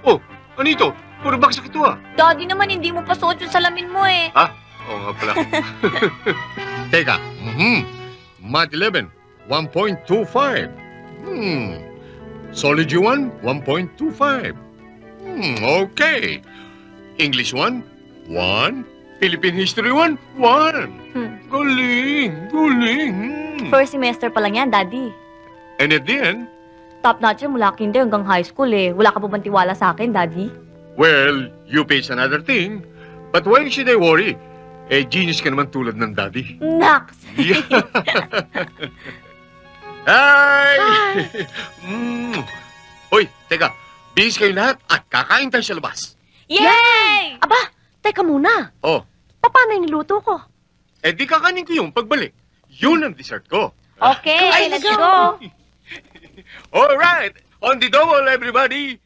Oh, ano ito? Puro bagsak ito ah. Daddy naman, hindi mo pa suot yung salamin mo eh. Oo nga pala. Teka. Math 11, 1.25. Zoology 1, 1.25. Okay. English 1, 1. Philippine History 1, 1. Galing, galing. First semester pa lang yan, Daddy. And at the end, Top notcher mula kinder hanggang high school eh. Wala ka pa bang tiwala sa akin, Daddy? well, UP is another thing. But why should I worry? Eh, genius ka naman tulad ng daddy. Naks! Yeah. Hi! Hoy, teka. Bihis kayo lahat at kakain tayo sa labas. Yay! Aba, teka muna. Oh, Paano yung niluto ko? eh di kakanin ko yung pagbalik. Yun ang dessert ko. Okay, let's go! All right, on the double, everybody.